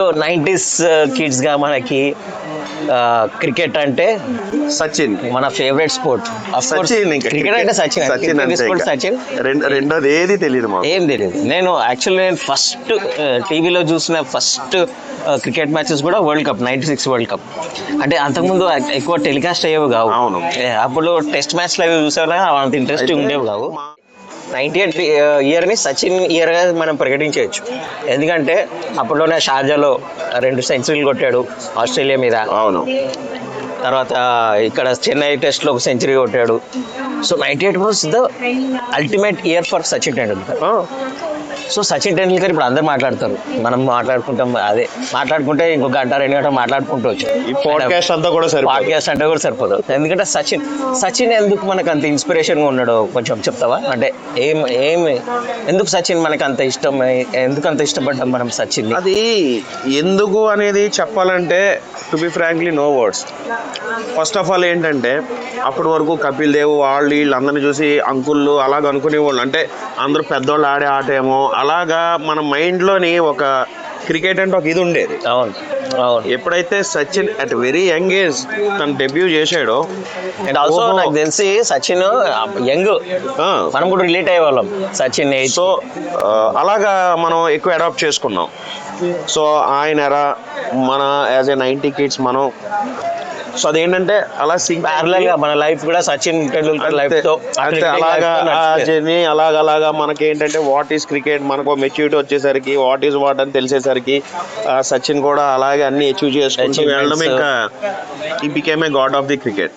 90s kids గా మనకి cricket అంటే సచిన్ మన ఫేవరెట్ స్పోర్ట్. సచిన్ క్రికెట్ అంటే సచిన్, సచిన్ అంతే స్పోర్ట్ ఇంకా. సచిన్. రెండోది ఏది తెలియదు మాకు. ఏం తెలియదు. నేను ఫస్ట్ టీవీలో చూసిన ఫస్ట్ క్రికెట్ మ్యాచెస్ కూడా వరల్డ్ కప్ 96 వరల్డ్ కప్. అంటే అంతకుముందు ఎక్కువ టెలికాస్ట్ అయ్యేవి కావు. అవును. అప్పుడు టెస్ట్ మ్యాచ్లు అవి చూసారా, అంత ఇంట్రెస్టింగ్ ఉండేవి కావు. 98 ఇయర్ని సచిన్ ఇయర్గా మనం ప్రకటించవచ్చు. ఎందుకంటే అప్పట్లోనే షార్జాలో 2 సెంచరీలు కొట్టాడు ఆస్ట్రేలియా మీద. అవును. తర్వాత ఇక్కడ చెన్నై టెస్ట్లో ఒక సెంచరీ కొట్టాడు. So 98 was the ultimate year for Sachin Tendulkar. So Sachin Tendulkar ఇప్పుడు అందరు మాట్లాడతారు, మనం మాట్లాడుకుంటాం. అదే మాట్లాడుకుంటే ఇంకొక గంట 2 గంటలు మాట్లాడుకుంటూ వచ్చు. ఈ పాడ్కాస్ట్ అంతా కూడా పాడ్కాస్ట్ అంటే కూడా సరిపోదు. ఎందుకంటే సచిన్ ఎందుకు మనకు అంత ఇన్స్పిరేషన్గా ఉన్నాడో కొంచెం చెప్తావా? అంటే ఎందుకు సచిన్ మనకు అంత ఇష్టం, ఎందుకు అంత ఇష్టపడ్డాం మనం సచిన్? అది ఎందుకు అనేది చెప్పాలంటే to be frankly no words. First of all ఏంటంటే అప్పటి వరకు కపిల్ దేవ్ వీళ్ళు అందరిని చూసి అంకుళ్ళు అలాగ అనుకునేవాళ్ళు. అంటే అందరూ పెద్దోళ్ళు ఆడే ఆట ఏమో అలాగా మన మైండ్లోని ఒక క్రికెట్ అంటే ఒక ఇది ఉండేది. అవును అవును. ఎప్పుడైతే Sachin at very young age తను డెబ్యూ చేశాడో, అండ్ ఆల్సో నాకు తెలిసి సచిన్ యంగ్, మనం కూడా రిలేట్ అయ్యే వాళ్ళం సచిన్. సో అలాగా మనం ఎక్కువ అడాప్ట్ చేసుకున్నాం. సో ఆయన ఎరా మన యాజ్ ఏ 90 కిడ్స్ మనం. సో అదేంటంటే అలా ప్యారలల్ గా మన లైఫ్ కూడా సచిన్ టెండూల్కర్ లైఫ్ తో అంతే అలాగా జర్నీ అలాగా మనకి ఏంటంటే వాట్ ఈస్ క్రికెట్, మనకు మెచ్యూరిటీ వచ్చేసరికి వాట్ ఈస్ వాట్ అని తెలిసేసరికి సచిన్ కూడా అలాగే అన్ని అచీవ్ చేసుకుంటూ వెళ్ళడం. ఇంకా he became a God of the cricket.